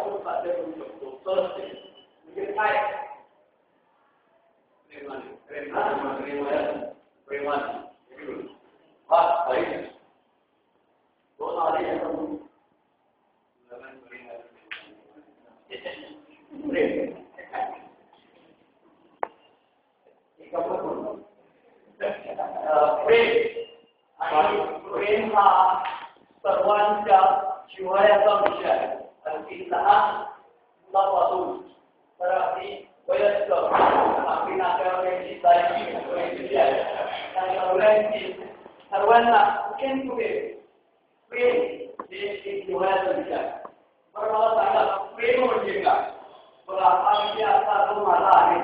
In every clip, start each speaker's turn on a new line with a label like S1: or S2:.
S1: आपण साध्य करू शकतो. सहजते म्हणजे काय प्रेमाने हा पाहिजे दोन आले प्रेम हा सर्वांच्या जिव्हाळ्याचा विषय आहे. अगदी लहान मुलापासून तर अगदी वयस्क आपली नातेवाईकांची जायची आहे सर्वांना कुठे कुठे प्रेम हे एक जिव्हाळ्याचा विषय आहे. बरं मला सांगा प्रेम म्हणजे काय? बघा हा विषय असा जो माझा आहे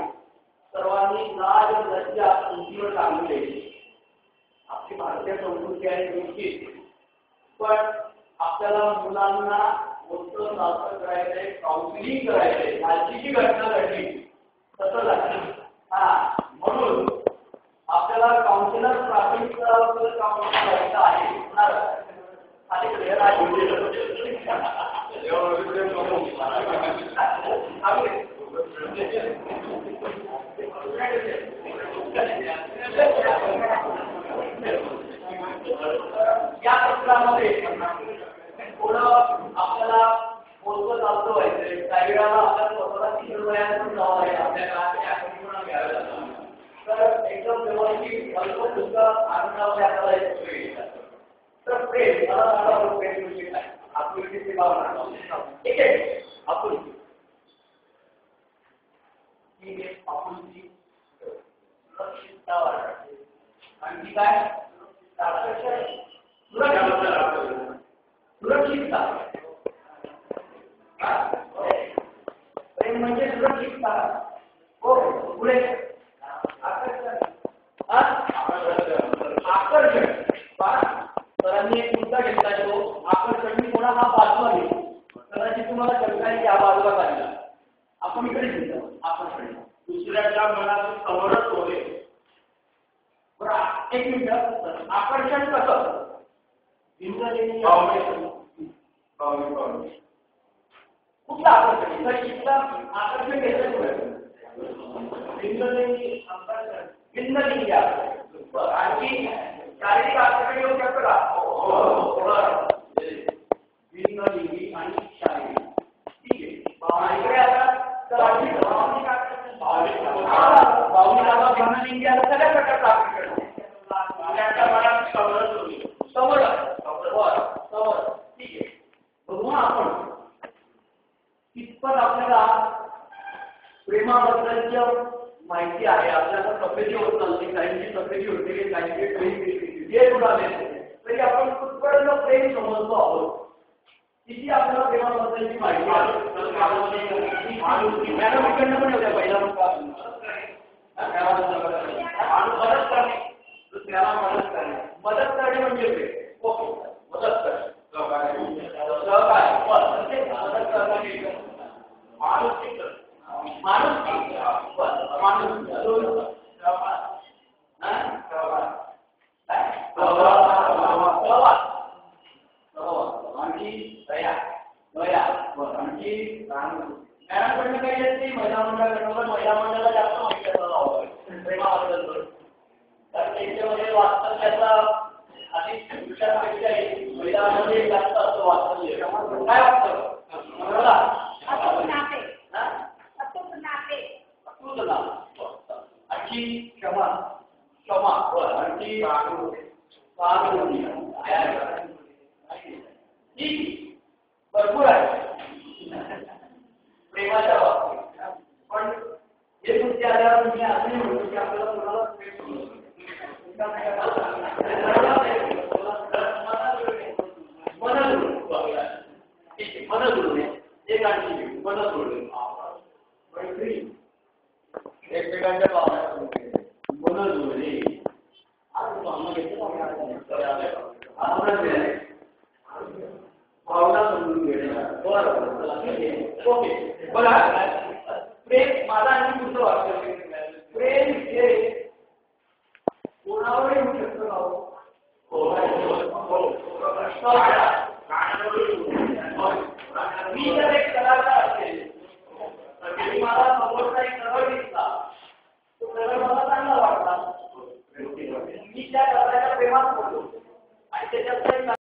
S1: सर्वांनी लाज लज्जा उंचीवर टांगून द्यायची. आपली भारतीय संस्कृती आहे निश्चित पण आपल्याला मुलांना मोठं सासर करायचंय काउन्सिलिंग करायचंय. आजची जी घटना घडली तसं झालं हा म्हणून आपल्याला काउन्सिलर प्राथमिक स्तरावर काउन्सिलिंग करायचं आहे. या प्रश्नामध्ये थोडं आपल्याला बोलवं चालतं व्हायचंय. काही वेळाला आपल्या स्वतःला किशोरवयातून जावं आहे. आपल्या काळात आठवणी घ्याव्या लागतात. तर एकदम व्यवस्थित अल्पसुद्धा आनंदामध्ये आपल्याला तर प्रेम मला सांगा प्रेम म्हणजे काय? आपुलकीची भावना ठीक आहे. आपुलकी ही एक आपुलकी सुरक्षितता वाटते. आणखी काय सुरक्षितता प्रेम म्हणजे सुरक्षितता. हो पुढे आकर्षण सरांनी एक मुद्दा घेतला तो आकर्षण मी कोणा हा बाजूला घेतो. सरांची तुम्हाला कल्पना या बाजूला काढला आपण इकडे घेतो आकर्षण दुसऱ्याच्या मनातून समोरच होते. बरं एक मिनिट आकर्षण कसं कुठलं आकर्षण आकर्षण घेतलं भिन्नलिंगी आणखी शारीरिक आकर्षण येऊ शकतं का? भिन्नलिंगी आणि शारीरिक ठीक आहे. इकडे आता तर भावनिक आकर्षण भावनिक भिन्नलिंगी आता सगळ्या प्रकारचं आकर्षण समोर ठीक आहे. बघू आपण कितपत आपल्याला प्रेमाबद्दलची माहिती आहे. आपल्याला तब्येती होत चालते काहींची तब्येती होते काहींची जे उडाले तरी आपण कुठपर्यंत प्रेम समजतो आहोत. किती आपल्याला प्रेमाबद्दलची माहिती आहे. मॅडम इकडनं पण होत्या पहिला मदत करणे दुसऱ्याला मदत करणे. मदत करणे म्हणजे ओके मदत करणे सहकार्य मदत करणे आणखी दया दया आणखी मॅडमकडनं काही येत नाही. महिला मंडळाकडनं महिला मंडळाला जास्त माहिती प्रेमाबद्दल तर त्यांच्यामध्ये वास्तव्याचा अधिक पुरुषांपेक्षाही महिलांमध्ये जास्त असं वास्तव्य काय वाटतं आणखी क्षमा क्षमा आणखी भरपूर आहे प्रेमाच्या बाबतीत. पण हे गोष्टी आल्यावर मी असंही म्हणतो की आपल्याला कोणाला मन जुळणे एक आणखी मन जुळणे मैत्री एकमेकांच्या भावना मन जुळणे भावना समजून घेणे. ओके बघा प्रेम माझा आणि पुढचं वाक्य प्रेम हे कोणावरही होऊ शकतं का? मी जर एक कलाकार असेल तर मला समोरचा एक कलर दिसला तो कलर मला चांगला वाटला मी त्या कलाच्या प्रेमात पडलो आणि त्याच्यात